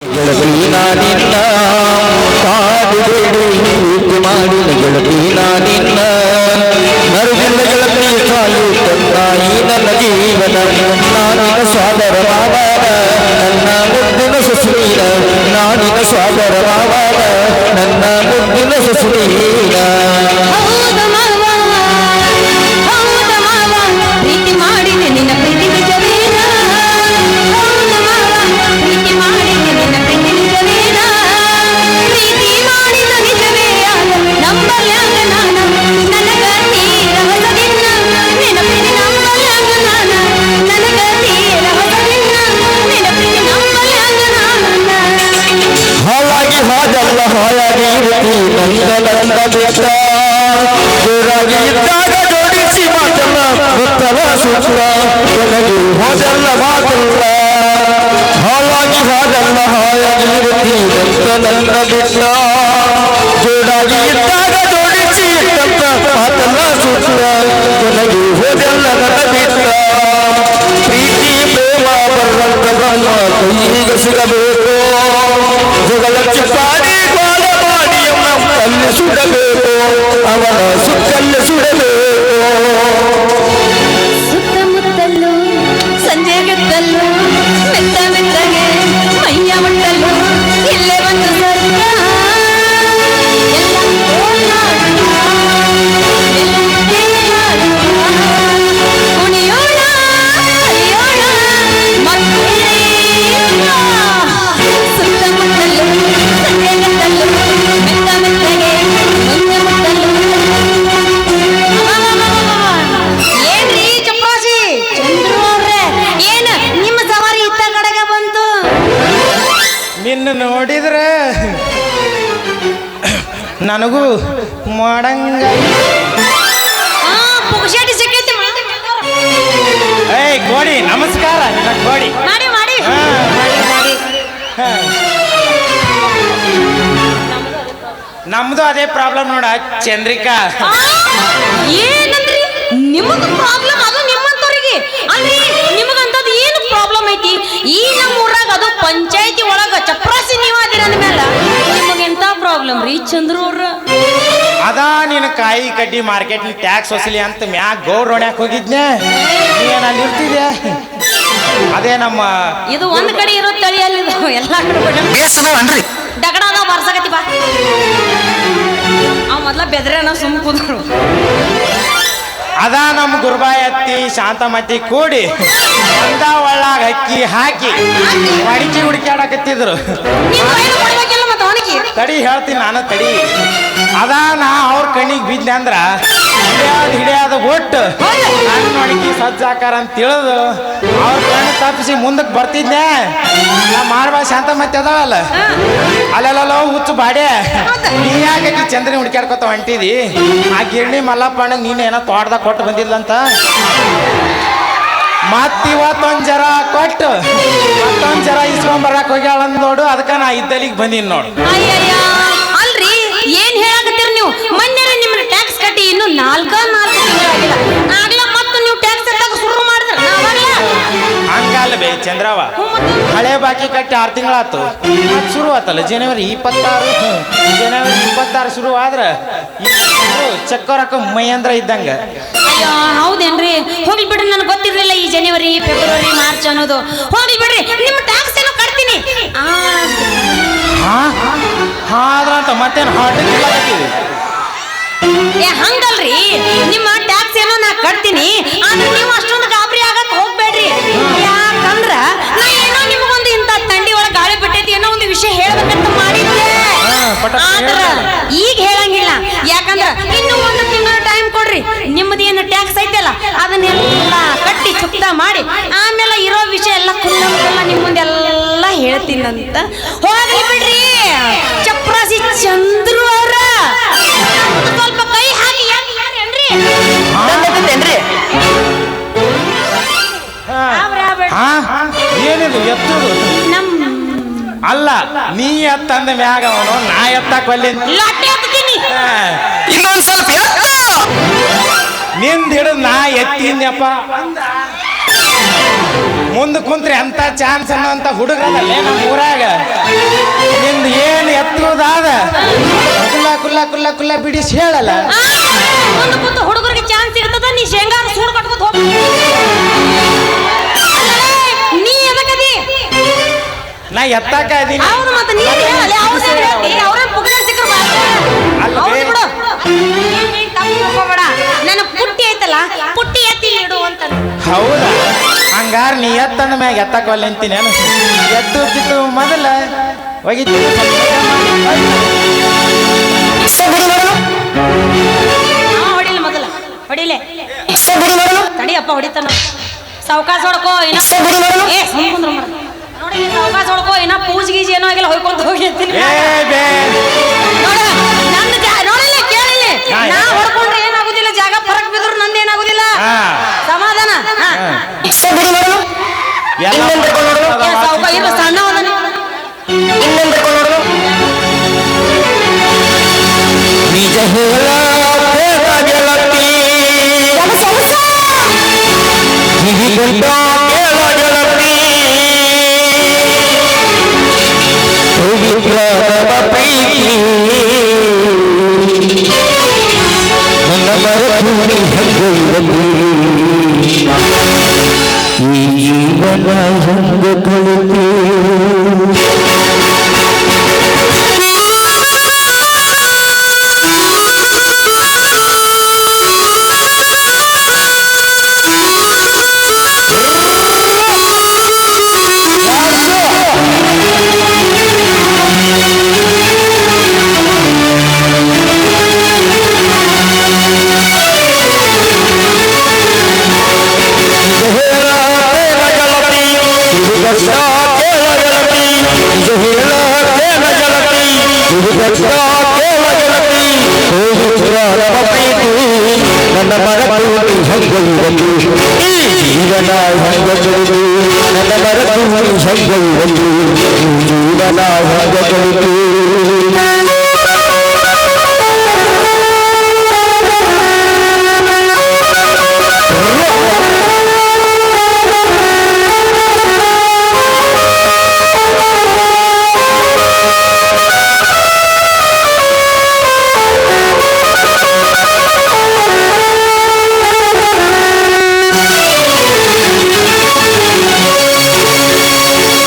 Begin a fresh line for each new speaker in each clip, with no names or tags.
ನಿನ್ನ ಕಾಡುಬೇಡಿ ಮಾಡಿದ ಗೆಳತಿ ನಿನ್ನ ಮರುಗಿಲ್ಲ ಗೆಳತಿ ಕಾಯುತ್ತಾಯಿ ನನ್ನ ಜೀವನ ನಾನಿನ ಸ್ವಾದರ ಮಾವಾದ ನನ್ನ ಮುದ್ದಿನ ಸುಸುರೀನ ನಾನಿನ ಸ್ವಾದರ ಮಾವಾದ ನನ್ನ ಮುದ್ದಿನ ಸುಸುರೀನ
ಪ್ರೀತಿ ಮಾಡಿದೆ ನಿನ್ನ ಪ್ರೀತಿ ನಿಜವೇನ ಪ್ರೀತಿ ಮಾಡಿದೆ ನಿನ್ನ ಪ್ರೀತಿ ನಿಜವೇನ ಪ್ರೀತಿ ಮಾಡಿದ ನಿಜವೇ ನಂಬಲ್ಯಾಗ ನಾನು ನನಗ ತೀರ ಹೊಸದಿನ್ನ ನಿನ್ನ ಪ್ರೀತಿ ನಂಬಲ್ಯಾಗ ನಾನು ನನಗ ತೀರ ಹೊಸದಿನ್ನ ನಿನ್ನ ಪ್ರೀತಿ ನಂಬಲ್ಯಾಗ ನಾನು
ಹಾಳಾಗಿ ಹಾಗಲ್ಲ ಹಾಯಾಗಿ ನಂದನಂದ ಬೇಕ ಜೋರಾಗಿ ಇದ್ದಾಗ ಜೋಡಿಸಿ ಮಾತಲ್ಲ ಉತ್ತಮ ಸೂತ್ರ ನನಗೆ ಹೋದಲ್ಲ ಮಾತಲ್ಲ ಹಾಳಾಗಿ ಹಾಗಲ್ಲ ಹಾಯಾಗಿ ನಂದನಂದ ಬೇಕ ಜೋರಾಗಿ ಇದ್ದಾಗ ಜೋಡಿಸಿ ಇಟ್ಟಂತ ಮಾತಲ್ಲ ಸೂತ್ರ ನನಗೆ ಹೋದಲ್ಲ ನನ್ನ ಬಿಟ್ಟ ಪ್ರೀತಿ ಪ್ರೇಮ ಬರಂತ ಬ್ರಹ್ಮ ಕೈಗೆ ಸಿಗಬೇಕು ಜಗಳ ಚಿಪ್ಪಾಡಿ ಬಾಳ ಮಾಡಿ ಕಲ್ಲು ಸುಡಬೇಕು ಅವನ ಸುತ್ತಲ್ಲಿ ಸುಡಬೇಕು
ಸುತ್ತಮುತ್ತಲು ಸಂಜೆಗತ್ತಲು ಮೆತ್ತ ಮೆತ್ತಗೆ ಮೈಯ ಮುಟ್ಟಲು ಇಲ್ಲೇ ಒಂದು ಸರ್ಗ ಎಲ್ಲ ಓಡಾಡುವ, ಎಲ್ಲ ತೇಲಾಡುವ, ಕುಣಿಯೋಣ, ಅಲಿಯೋಣ, ಮತ್ತೆ ಸುತ್ತಮುತ್ತಲು ಸಂಜೆಗತ್ತಲು ಮೆತ್ತ ಮೆತ್ತಗೆ ಮೈಯ ಮುಟ್ಟಲು. ಏನ್ರಿ ಚಪ್ರಾಸಿ ಚಂದ್ರು ಅವ್ರೆ, ಏನ್ ನಿಮ್ಮ ಸವಾರಿ ಇತ್ತ ಕಡೆಗೆ ಬಂತು?
ನಿನ್ನ ನೋಡಿದ್ರೆ ನನಗೂ ಮಾಡಂಗ
ಪುಕ್ಷಾಟಿ ಸಿಕ್ಕೈತಿ
ಏಯ್ ಗೋಡಿ ನಮಸ್ಕಾರ ನಿನ್ನ ಗೋಡಿ
ಮಾಡಿ ಮಾಡಿ
ಹಾ, ಮಾಡಿ, ಮಾಡಿ. ಹಾ. ನಮ್ದು ಅದೇ ಪ್ರಾಬ್ಲಮ್ ನೋಡ ಚಂದ್ರಿಕಾ
ಆ, ಏನಂದ್ರಿ ನಿಮಗ ಪ್ರಾಬ್ಲಮ್ ಅದು ನಿಮ್ಮಂತವ್ರಿಗೆ ಅಲ್ರಿ ನಿಮಗಂತದ್ ಏನು ಪ್ರಾಬ್ಲಮ್ ಐತಿ ಈ ನಮ್ಮ ಊರಾಗ ಅದು ಪಂಚಾಯತಿ ಒಳಗ ಚಪ್ರಾಸಿ ನೀವ್ ಅದಿರ ಅಂದ್ಮೇಲೆ ನಿಮಗ ಎಂತ ಪ್ರಾಬ್ಲಮ್ ರೀ ಚಂದ್ರು ಅವ್ರ?
ಅದಾ ನೀನು ಕಾಯಿ ಕಡ್ಡಿ ಮಾರ್ಕೆಟ್ ಟ್ಯಾಕ್ಸ್ ವಸೂಲಿ ಅಂತ ಮ್ಯಾಗ ಗೌರ್ ಹೊಡ್ಯಾಕ್ ಹೋಗಿದ್ನೆ ನೀನ್ ಅಲ್ಲಿ ಇರ್ತಿದ್ಯಾ ಅದೇ ನಮ್ಮ
ಇದು ಒಂದ್ ಕಡೆ ಇರೋ ತಳಿ ಅಲ್ಲಿ ಎಲ್ಲಾ ಕಡೆ
ಬೇಸದವನ್ರಿ
ಡಗಡಾಗ ಬರ್ಸಕತ್ತಿ ಬಾ ಅವ್ ಮೊದ್ಲ ಬೆದ್ರೇನ ಸುಮ್ ಕುದ್ರು
ಅದಾ ನಮ್ಮ ಗುರುಬಾಯಿ ಅತ್ತಿ ಶಾಂತಮತಿ ಕೂಡಿ ಒಂದ ಒಳ್ಳಾಗ ಅಕ್ಕಿ ಹಾಕಿ ಅಡಿಕೆ ಹುಡುಕ್ಯಾಡಕತ್ತಿದ್ರು
ನೀನ್ ಬೈದು ಕೊಡ್ಬೇಕಿಲ್ಲ ಮತ್ತ ಅವನಿಗೆ
ತಡಿ ಹೇಳ್ತೀನಿ ನಾನು ತಡಿ ಅದಾ ನಾ ಅವ್ರ ಕಣ್ಣಿಗೆ ಬಿದ್ದೆ ಅಂದ್ರ ಹಿಡಿಯಾದ ಒಟ್ಟು ನನ್ನ ಅಡಿಕೆ ಸಜ್ಜಾಕಾರ ಅಂತ ತಿಳಿದು ಅವ್ರ ಕಣ್ಣು ತಪ್ಪಿಸಿ ಮುಂದಕ್ಕೆ ಬರ್ತಿದ್ನೆ ನಾ ಮಾಡ್ಬಾ ಶಾಂತಮತಿ ಅದಾವಲ್ಲ ಅಲ್ಲೆಲ್ಲ ಹುಚ್ಚು ಬಾಡೆ ನೀ ಯಾಕೆ ಚಂದ್ರನಿ ಹುಡುಕ್ಯಾಡ್ಕೊತ ಹೊಂಟಿದಿ ಆ ಗಿರಣಿ ಮಲ್ಲಪ್ಪಣ್ಣ ನೀನು ಏನೋ ತೋಟದಾಗ ಕೊಟ್ಟು ಬಂದಿಲ್ಲಂತ ಮತ್ತಿವತ್ತೊಂದ್ ಜರ ಕೊಟ್ಟು ಮತ್ತೊಂದ್ ಜರ ಇಸ್ಕೊಂಬರಕ್ ಹೋಗ್ಯಾಳ ನೋಡು ಅದಕ್ಕೆ ನಾ ಇದ್ದಲ್ಲಿಗೆ ಬಂದೀನಿ ನೋಡು
ಅಯ್ಯಯ್ಯ ಅಲ್ರಿ ಏನ್ ಹೇಳಕತ್ತೀರಿ ನೀವು ಮೊನ್ನೆ ನಿಮ್ಮನ್ನ ಟ್ಯಾಕ್ಸ್ ಕಟ್ಟಿ ಇನ್ನು ನಾಲ್ಕು ತಿಂಗಳಾಗಿಲ್ಲ ಆಗ್ಲೇ ಮತ್ತೆ ನೀವು ಟ್ಯಾಕ್ಸ್ ಕಟ್ಟಕ್ ಶುರು ಮಾಡಿದ್ರ
ಹಂಗಲ್ಲ ಬೇ ಚಂದ್ರವ ಹಳೆ ಬಾಕಿ ಕಟ್ಟಿ 6 ತಿಂಗಳಾತು ಮತ್ತೆ ಶುರು ಆತಲ್ಲ ಜನವರಿ 26 ಶುರು ಆದ್ರ ಚಕ್ಕರಕ್ಕ ಮೈ ಅಂದ್ರ ಇದ್ದಂಗ
ಅಯ್ಯೋ ಹೌದೇನ್ರಿ ಹೋಗ್ಲಿ ಬಿಡ್ರಿ ನನಗೆ ಗೊತ್ತಿರ್ಲಿಲ್ಲ ಈ ಜನವರಿ ಫೆಬ್ರವರಿ ಮಾರ್ಚ್ ಅನ್ನೋದು ಹೋಗ್ಲಿ ಬಿಡ್ರಿ ನಿಮ್ಮ ಟ್ಯಾಕ್ಸ್ ಏನೋ ಕಟ್ತೀನಿ
ಆದ್ರಂತ ಮತ್ತೇನು ಹಾರ್ಟ್
ಏ ಹಂಗಲ್ರಿ ನಿಮ್ಮ ಟ್ಯಾಕ್ಸ್ ಏನೋ ನಾ ಕಟ್ತೀನಿ ಆದ್ರೆ ನೀವು ಅಷ್ಟೊಂದು ಗಾಬರಿ ಆಗಕ್ ಹೋಗ್ಬೇಡ್ರಿ ಯಾಕಂದ್ರ ನಾ ಏನೋ ನಿಮಗೊಂದು ಇಂಥ ತಂಡಿ ಒಳಗೆ ಗಾಳಿ ಬಿಟ್ಟೈತಿ ಏನೋ ಒಂದು ವಿಷಯ ಹೇಳ್ಬೇಕಂತ ಮಾಡಿದ್ದೆ ಆದ್ರ ಈಗ ಹೇಳಂಗಿಲ್ಲ ಯಾಕಂದ್ರ ಇನ್ನು 1 ತಿಂಗಳ ಟೈಮ್ ಕೊಡ್ರಿ ನಿಮ್ಮದೇನು ಟ್ಯಾಕ್ಸ್ ಐತಲ್ಲ ಅದನ್ನೆಲ್ಲ ಕಟ್ಟಿ ಚುಕ್ತ ಮಾಡಿ ಆಮೇಲೆ ಇರೋ ವಿಷಯ ಎಲ್ಲ ಕುಲ್ಲ ನಿಮ್ಮ ಮುಂದೆಲ್ಲ ಹೇಳ್ತೀನಂತ ಹೋಗ್ಲಿ ಬಿಡ್ರಿ ಚಪ್ರಾಸಿ ಚಂದ್ರು ಅವ್ರ ಸ್ವಲ್ಪ ಕೈ ಹಾಕಿ ಏನ್ರಿ
ಏನಿದು ಎತ್ತುದು
ನಮ್
ಅಲ್ಲ ನೀ ಎತ್ತಂದ ಮ್ಯಾಗ ಅವನು ನಾ ಎತ್ತಾಕ ಒಲ್ಲಿ
ಲಾಟಿ ಹಾಕ್ತೀನಿ
ಇನ್ನೊಂದ್ ಸ್ವಲ್ಪ
ನಿಂದ ಹಿಡಿದು ನಾ ಎತ್ತಿದ್ನಪ್ಪ ಮುಂದೆ ಕುಂತ್ರೆ ಅಂತ ಚಾನ್ಸ್ ಅನ್ನೋ ಅಂತ ಹುಡುಗರಲ್ಲೇ ನಮ್ಮ ಊರಾಗ ಕುಲ್ಲ ಕುಲ್ಲ ಬಿಡಿಸಿ ಹೇಳಲ್ಲ.
ಮುಂದೆ ಕೂತು ಹುಡುಗರಿಗೆ ಚಾನ್ಸ್ ಸಿಗ್ತದ, ನೀ ಶೇಂಗಾರ ಸೂಡು ಕಟ್ಕೊತ ಹೋಗ. ನೀ ಎದಕದಿ?
ನಾ ಎತ್ತಾಕ ಅದೀನಿ.
ಹೌದು, ಮತ್ತೆ ನೀ ಅವ್ರ ಪುಗಡೆ ಸಿಕ್ಕರು ಬಿಡು. ನನ್ನ ಪುಟ್ಟಿ ಐತಲ್ಲ, ಪುಟ್ಟಿ ಎತ್ತಿ ಇಡು ಅಂತ.
ಹೌದಾ? ಹಂಗಾರ ನೀ ಎತ್ತಂದ ಮ್ಯಾಗ ಎತ್ತಕವಲ್ಲ ಅಂತೀನಿ. ಎತ್ತು ಕಿತ್ತು ಮೊದಲ ಹೋಗಿತ್ತು.
ಹೊಡಿಲಿ ಮೊದಲ, ಹೊಡಿಲೆ ತಡಿಯಪ್ಪ, ಹೊಡಿತಾನ. ಸಾವಕಾಶ ಹೊಡ್ಕೋ, ನೋಡಿ ಸಾವಕಾಶ ಹೊಡ್ಕೋ. ಇನ್ನ ಪೂಜ್ ಗೀಜ್ ಏನೋ ಆಗಿಲ್ಲ, ಹೊಯ್ಕೊಂತ ಹೋಗಿ ನೋಡಿಲ್ಲ ಕೇಳಿಲ್ಲ. ನಾ ಹೊಡ್ಕೊಂಡ್ರೆ ಏನಾಗುದಿಲ್ಲ, ಜಾಗ ಫರಕ್ ಬಿದ್ರು ನಂದು ಏನಾಗುದಿಲ್ಲ. ಸಮಾಧಾನ. ಸಾವುಕ ಸಣ್ಣ
ನಿಜ ಹೇಳ ಗೆಳತಿ ಕಿವಿಗೊಂಡ ಕೇಳ ಗೆಳತಿ ಪವಿತ್ರವ ಪ್ರೀತಿ ನನ್ನ ಮರಭೂಮಿ ಹಂಗೈದಲ್ಲಿ ಈ ಜೀವನ ಹಂಗ ಕಳಿತು ನನ್ನ ಮರಭೂಮಿ ಹಂಗೈದಲ್ಲಿ ಈ ಜೀವನ ಹಂಗ ಕಳಿತು ನನ್ನ ಮರಭೂಮಿ ಹಂಗೈದಲ್ಲಿ ಈ ಜೀವನ ಹಂಗ ಕಳಿತು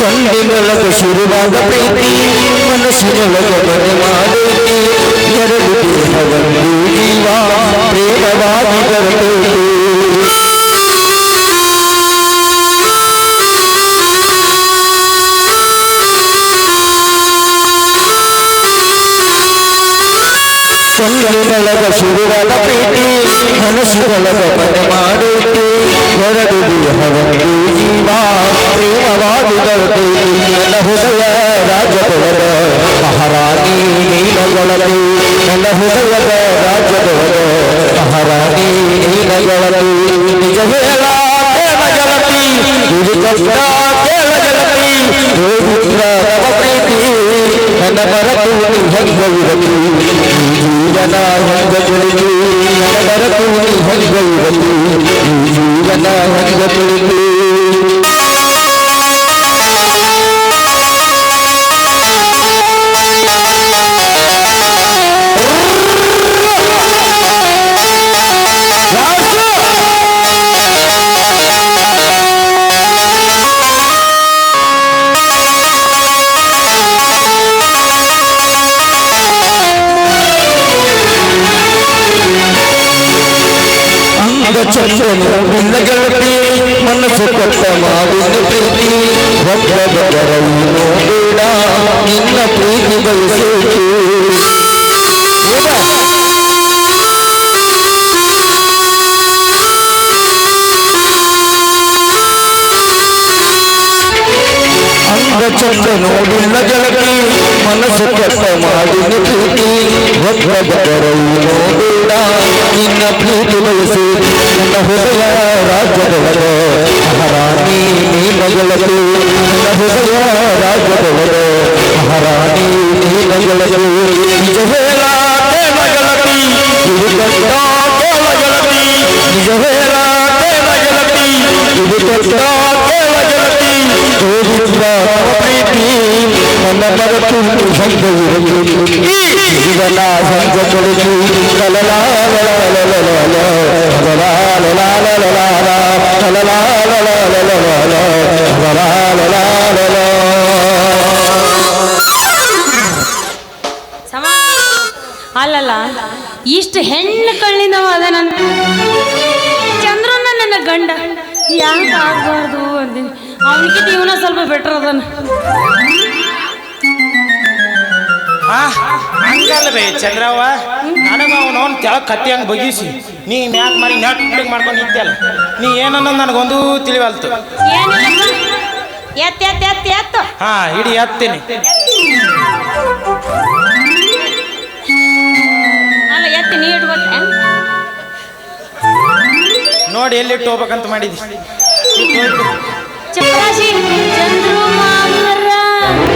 ಕಣ್ಣಿನೊಳಗ ಶುರುವಾದ ಪ್ರೀತಿ ಮನಸ್ಸಿನೊಳಗ ಮನೆ ಮಾಡೈತಿ ಎರಡು ದೇಹವನ್ನು ಜೀವ ಪ್ರೇಮವಾಗಿ ಬರತೈತಿ ಕಣ್ಣಿನೊಳಗ ಶುರುವಾದ ಪ್ರೀತಿ ಮನಸ್ಸಿನೊಳಗ ಮನೆ ಮಾಡೈತಿ ಎರಡು ದೇಹವನ್ನು ಜೀವ ಪ್ರೇಮವಾಗಿ ಬರತೈತಿ ನನ್ನ ಹೃದಯ ರಾಜ್ಯದವರ ಮಹಾರಾಣಿ ನೀಲಗಳಲ್ಲಿ ನನ್ನ ಹೃದಯದ ರಾಜ್ಯದವರ ಮಹಾರಾಣಿ ನೀಲಗಳಲ್ಲಿ ನಿಜ ಹೇಳ ಕೇಳ ಗೆಳತಿ ಇದು ಕಷ್ಟ ಕೇಳ ಗೆಳತಿ ಹೋಗುತ್ತ ನವ ಪ್ರೀತಿ ನನ್ನ ಮರಭೂಮಿ ಹಂಗೈರಲಿ ಜೀವನ ಹಂಗ ಕುಳಿತು ನನ್ನ ಮರಭೂಮಿ ಹಂಗೈರಲಿ ಜೀವನ ಹಂಗ ಕುಳಿತು ಚಂದ್ರನು ನಿನ್ನ ಗೆಳತಿ ಮನಸ್ಸು ಕೊಟ್ಟ ಮಾವಿನ ಪ್ರೀತಿ ಒಬ್ಬರನ್ನು ಬೇಡ ನಿನ್ನ ಪ್ರೀತಿ ಬಯಸಿತು ಚಂದ್ರನು ನಿನ್ನ ಗೆಳತಿ ಮನಸ್ಸು ಕೊಟ್ಟ ಮಾವಿನ ಪ್ರೀತಿ ಒಬ್ಬರನ್ನು ಬೇಡ ನಿನ್ನ ಪ್ರೀತಿ ಬಯಸಿ ನನ್ನ ಹೃದಯ ರಾಜ್ಯದವರ ಮಹಾರಾಣಿ ನೀಲಗಳಲ್ಲಿ ನನ್ನ ಹೃದಯ ರಾಜ್ಯದವರ ಮಹಾರಾಣಿ ನೀಲಗಳಲ್ಲಿ ನಿಜ ಹೇಳ ಕೇಳ ಗೆಳತಿ ಇದು ಕಷ್ಟ ಕೇಳ ಗೆಳತಿ ನಿಜ ಹೇಳ ಕೇಳ ಗೆಳತಿ ಇದು ಕಷ್ಟ ಕೇಳ ಗೆಳತಿ ಪ್ರೀತಿ ನನ್ನ ನನ್ನ ಮರೆತು ಸಂಜೆ ಇವನ ಸಂಜೆ ಕೊಡುಗು
ಅಲ್ಲಲ್ಲ ಇಷ್ಟು ಹೆಣ್ಣು ಕಳ್ಳಿನವ ಅದ ನನ್ನ ಚಂದ್ರನ ನನ್ನ ಗಂಡ ಯಾಕೆ ಆಗ್ಬಾರ್ದು ಅಂತೀನಿ ಅವನಿಗಿಂತ ಇವನ ಸ್ವಲ್ಪ ಬೆಟರ್ ಅದನ್ನ
ಹಂಗಲ್ಲ ಬೇ ಚಂದ್ರವ್ವ ನನಗ ಅವನವನ್ ಕೆಳಗೆ ಕತ್ತಿ ಹಂಗೆ ಬಗೀಸಿ ನೀ ಮ್ಯಾಕ್ ಮಾಡಿ ನೆಟ್ಟಿಗೆ ಮಾಡ್ಕೊಂಡು ನಿಂತಲ್ಲ ನೀ ಏನನ್ನೋದು ನನಗೊಂದು ತಿಳಿವಲ್ತು
ಏನಿಲ್ಲ ಎತ್ತ ಎತ್ತ ಎತ್ತ ಎತ್ತು
ಹಾ ಹಿಡಿ ಎತ್ತೀನಿ
ಅಲ್ಲ ಎತ್ತಿ ನೀ ಇಟ್ಕೊಟ್ಟೆ
ನೋಡಿ ಎಲ್ಲಿಟ್ಟು ಹೋಗ್ಬೇಕಂತ ಮಾಡಿದ್ವಿ
ಚಪ್ರಾಶಿ ಚಂದ್ರು ಮಾಮರ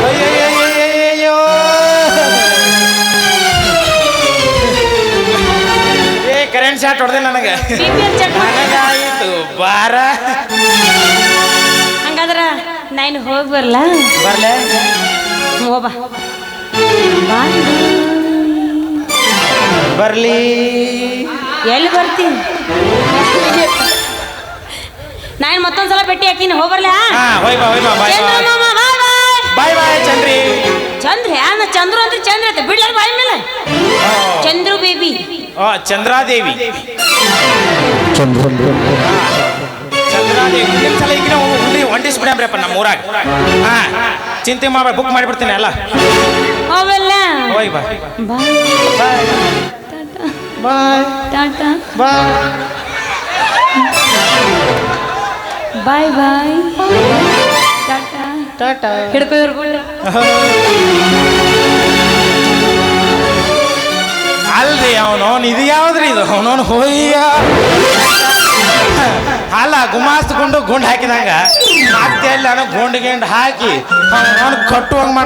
ಅಯ್ಯಯ್ಯಯ್ಯಯ್ಯಯ್ಯೋ ಏ ಕರೆಂಟ್ ಶಾಟ್ ಹೊಡೆದೆ ನನಗೆ
BPL ಚೆಕ್
ನನಗಾಯಿತು ಬಾರ
ಹಂಗಾದ್ರ ನಾನು ಹೋಗಿ ಬರಲ್ಲ
ಬರ್ಲೆ
ಹೋಗ
ಬರ್ಲಿ
ಎಲ್ಲಿ ಬರ್ತೀನಿ ನಾನು ಮತ್ತೊಂದ್ಸಲ ಭೇಟಿ ಹಾಕಿನಿ ಹೋಗ್ಬರ್ಲ
ಹಾ ಹೋಯ್ ಬಾ ಬಾಯ್ ಬಾಯ್ ಬಾಯ್ ಚಂದ್ರಿ
ಚಂದ್ರ ಯಾನ ಚಂದ್ರು ಅಂತ ಚಂದ್ರ ಐತೆ ಬಿಡ್ಲಾರ ಬಾಯಿ ಮೇಲೆ ಚಂದ್ರು ಬೇಬಿ
ಚಂದ್ರಾದೇವಿ ಚಂದ್ರಾದೇವಿ ಮುಂದಿನ ಸಲ ಈಗ ಹುಲ್ಲಿ ಒಂದಿಸ್ ಬಿಡಂಬ್ರಪ್ಪ ನಮ್ಮ ಊರಾಗ ಹಾ ಚಿಂತೆ ಮಾಡ್ಬೇಡ ಬುಕ್ ಮಾಡಿಬಿಡ್ತೀನಿ ಎಲ್ಲ
ಹೋಗಲ್ಲ
ಹೋಯ್ ಬಾ
ಬಾಯ್
ಬಾಯ್ ಬಾಯ್
ಟಾಟಾ
ಬಾಯ್
ಬಾಯ್ ಬಾಯ್ ಟಾಟಾ
ಟಾಟಾ
ಹಿಡ್ಕೊ ಹಿಡ್ಕೊಂಡು
ಅಲ್ರಿ ಅವನವನು ಇದು ಯಾವ್ದ್ರಿ ಇದು ಅವನವನು ಹೋಯ್ಯ ಅಲ್ಲ ಗುಮಾಸ್ತು ಗುಂಡು ಹಾಕಿದಂಗ ಮತ್ತೆ ಅಲ್ಲಿ ಅವನು ಗುಂಡು ಗಿಂಡು ಹಾಕಿ ಅವನು ಕಟ್ಟುವಂಗೆ ಮಾಡ್ಕೊ